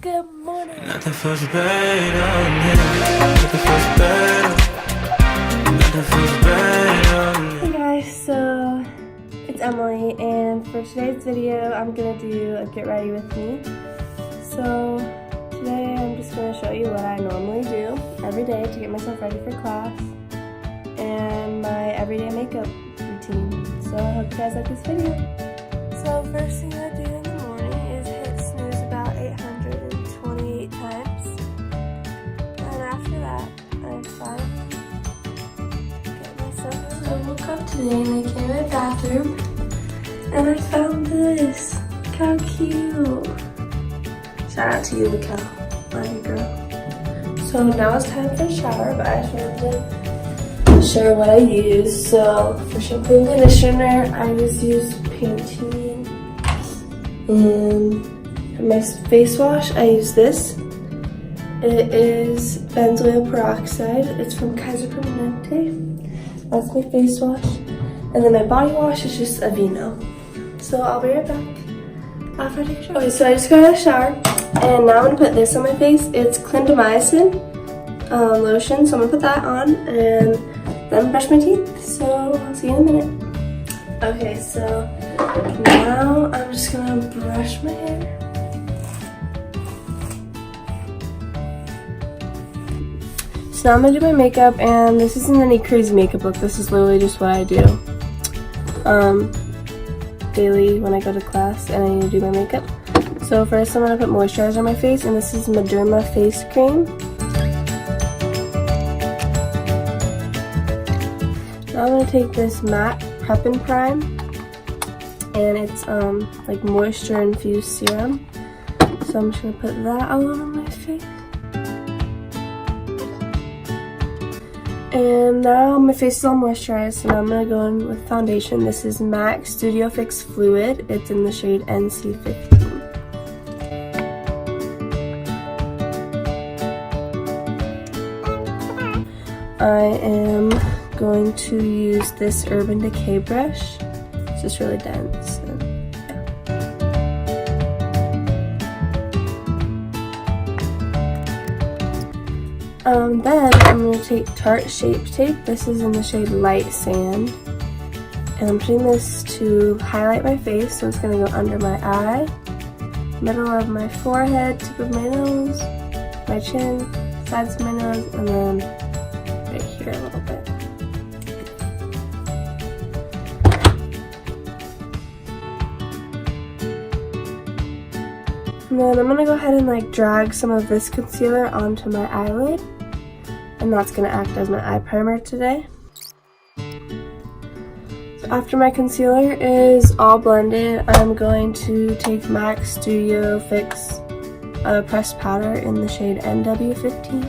Good morning. Nothing feels better, nothing feels better, nothing feels better. Hey guys, so it's Emily, and for today's video I'm gonna do a get ready with me. So today I'm just gonna show you what I normally do every day to get myself ready for class and my everyday makeup routine. So I hope you guys like this video. So first thing I do in the morning is hit snooze about 828 times, and after that I finally get myself ready. So I woke up today and I came in my bathroom and I found this. Look how cute. Shout out to you, Mikkel. Love you, girl. So now it's time for a shower, but I just wanted to share what I use. So for shampoo and conditioner, I just use Pantene. And for my face wash, I use this. It is benzoyl peroxide. It's from Kaiser Permanente. That's my face wash. And then my body wash is just Aveeno. So I'll be right back after I take a shower. Okay, so I just got out of the shower, and now I'm gonna put this on my face. It's clindamycin lotion, so I'm gonna put that on and then brush my teeth. So I'll see you in a minute. Okay, so now I'm just gonna brush my hair. So now I'm gonna do my makeup, and this isn't any crazy makeup look. This is literally just what I do daily when I go to class and I need to do my makeup. So first I'm gonna put moisturizer on my face, and this is Mederma face cream. Now I'm gonna take this matte Prep and Prime, and it's like moisture infused serum. So I'm just gonna put that all over my face. And now my face is all moisturized, so now I'm gonna go in with foundation. This is MAC Studio Fix Fluid. It's in the shade NC15. I am going to use this Urban Decay brush. It's just really dense. Then I'm going to take Tarte Shape Tape. This is in the shade Light Sand. And I'm putting this to highlight my face, so it's going to go under my eye, middle of my forehead, tip of my nose, my chin, sides of my nose, and then right here a little bit. And then I'm going to go ahead and like drag some of this concealer onto my eyelid, and that's going to act as my eye primer today. So after my concealer is all blended, I'm going to take MAC Studio Fix pressed powder in the shade NW15,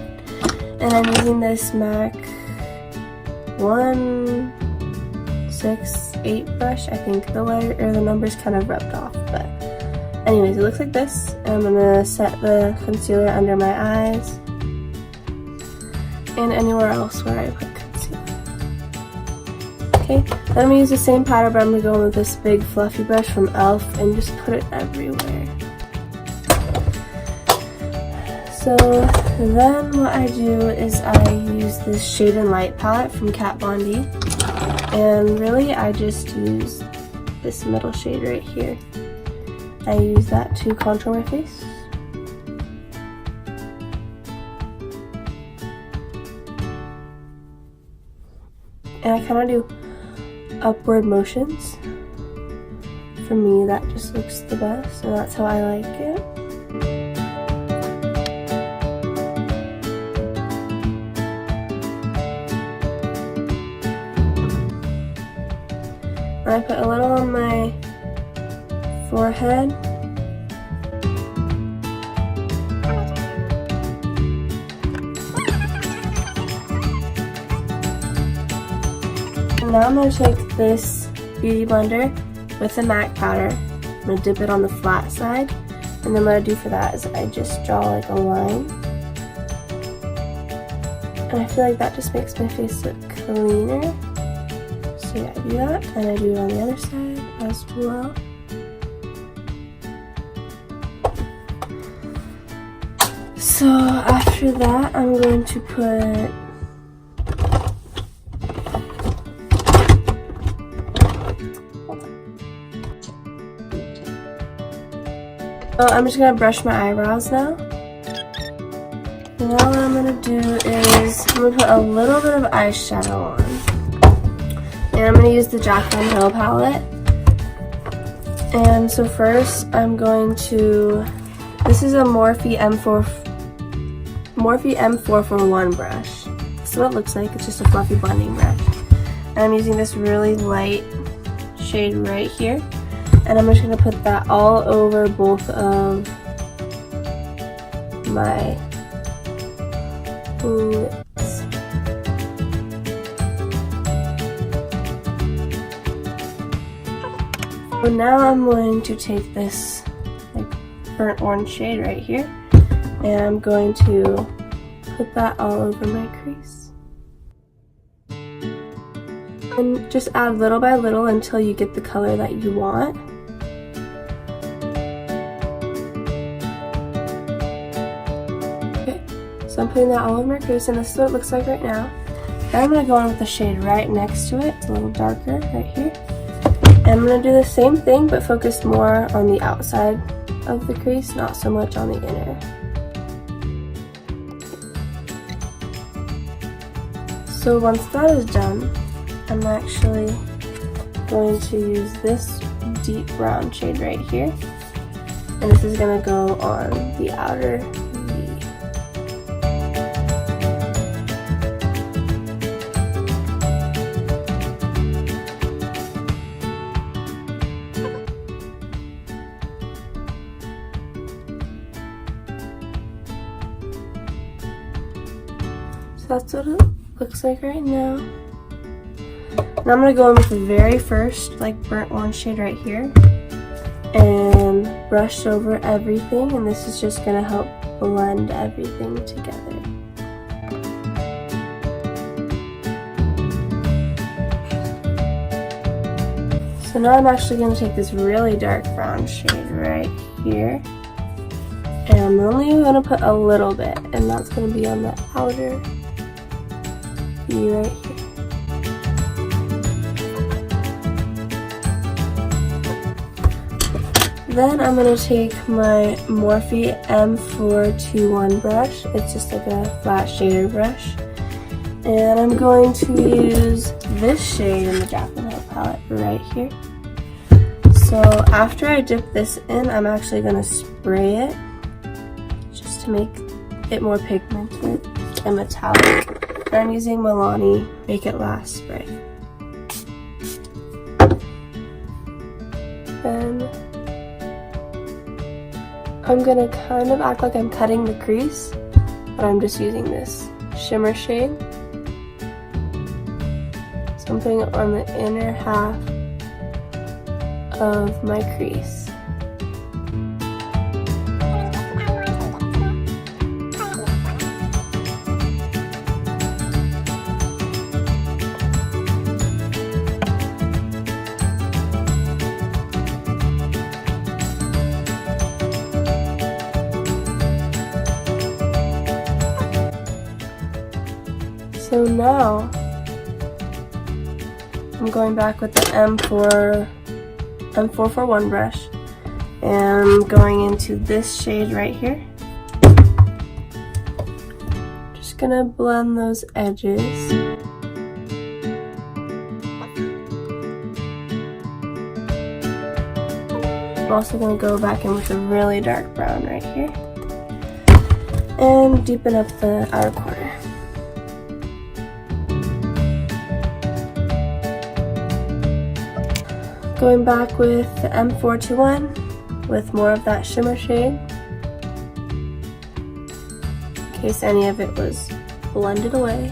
and I'm using this MAC 168 brush. I think the letter or the numbers kind of rubbed off, but anyways, it looks like this. I'm gonna set the concealer under my eyes and anywhere else where I put concealer. Okay, then I'm gonna use the same powder, but I'm gonna go in with this big fluffy brush from e.l.f. and just put it everywhere. So then what I do is I use this Shade and Light palette from Kat Von D, and really I just use this middle shade right here. I use that to contour my face. And I kind of do upward motions. For me, that just looks the best, and that's how I like it. And I put a little on my forehead. And now I'm going to take this beauty blender with the MAC powder. I'm going to dip it on the flat side, and then what I do for that is I just draw like a line. And I feel like that just makes my face look cleaner. So yeah, I do that, and I do it on the other side as well. So after that, I'm going to put I'm just gonna brush my eyebrows now. And now what I'm gonna do is I'm gonna put a little bit of eyeshadow on. And I'm gonna use the Jaclyn Hill palette. And so first I'm going to, this is a Morphe M441 brush. This is what it looks like. It's just a fluffy blending brush. And I'm using this really light shade right here. And I'm just going to put that all over both of my lips. So now I'm going to take this like burnt orange shade right here, and I'm going to put that all over my crease. And just add little by little until you get the color that you want. Okay, so I'm putting that all over my crease, and this is what it looks like right now. Then I'm going to go in with the shade right next to it. It's a little darker right here. And I'm going to do the same thing, but focus more on the outside of the crease, not so much on the inner. So once that is done, I'm actually going to use this deep brown shade right here. And this is going to go on the outer V. That's what it looks like right now. Now I'm going to go in with the very first like burnt orange shade right here and brush over everything, and this is just going to help blend everything together. So now I'm actually going to take this really dark brown shade right here, and I'm only going to put a little bit, and that's going to be on the outer right here. Then I'm going to take my Morphe M421 brush. It's just like a flat shader brush. And I'm going to use this shade in the Jaclyn Hill palette right here. So after I dip this in, I'm actually going to spray it just to make it more pigmented and metallic. I'm using Milani Make It Last spray. Then I'm gonna kind of act like I'm cutting the crease, but I'm just using this shimmer shade. So I'm putting it on the inner half of my crease. So now I'm going back with the M441 brush, and I'm going into this shade right here. Just gonna blend those edges. I'm also gonna go back in with a really dark brown right here and deepen up the outer corner. Going back with the M421 with more of that shimmer shade, in case any of it was blended away.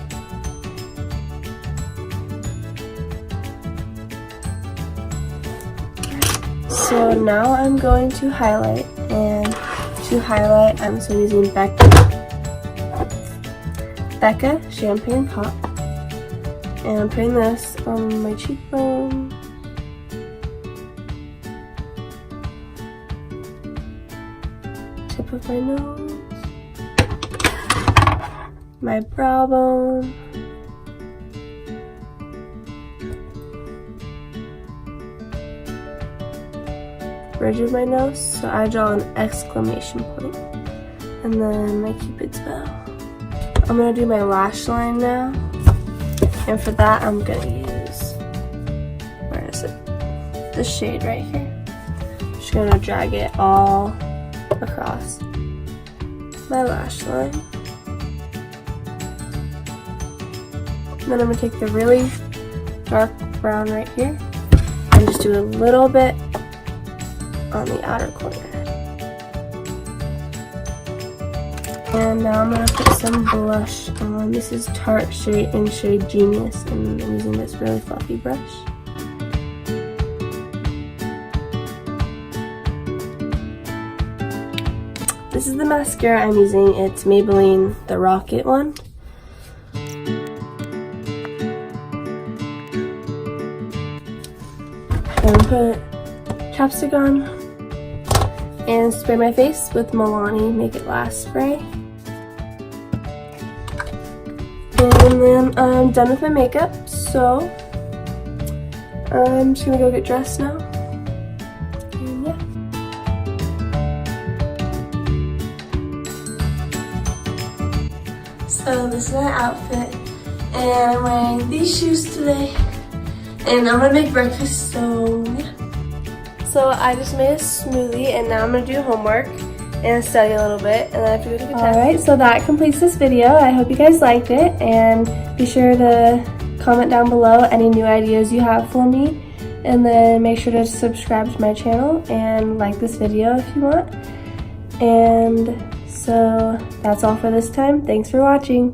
So now I'm going to highlight, and to highlight I'm so using Becca Champagne Pop, and I'm putting this on my cheekbone. Tip of my nose. my brow bone. Bridge of my nose, so I draw an exclamation point. And then my cupid's bow. I'm gonna do my lash line now. And for that, I'm gonna use, where is it? The shade right here. Just gonna drag it all across my lash line. And then I'm gonna take the really dark brown right here and just do a little bit on the outer corner. And now I'm going to put some blush on. This is Tarte Shade in shade Genius, and I'm using this really fluffy brush. This is the mascara I'm using. It's Maybelline the Rocket one. I'm going to put chapstick on and spray my face with Milani Make It Last spray. And then I'm done with my makeup, so I'm just gonna go get dressed now. And yeah. So this is my outfit, and I'm wearing these shoes today, and I'm gonna make breakfast, so yeah. So I just made a smoothie, and now I'm going to do homework and study a little bit, and then I have to go take a test. Alright, so that completes this video. I hope you guys liked it, and be sure to comment down below any new ideas you have for me, and then make sure to subscribe to my channel and like this video if you want. And so that's all for this time. Thanks for watching.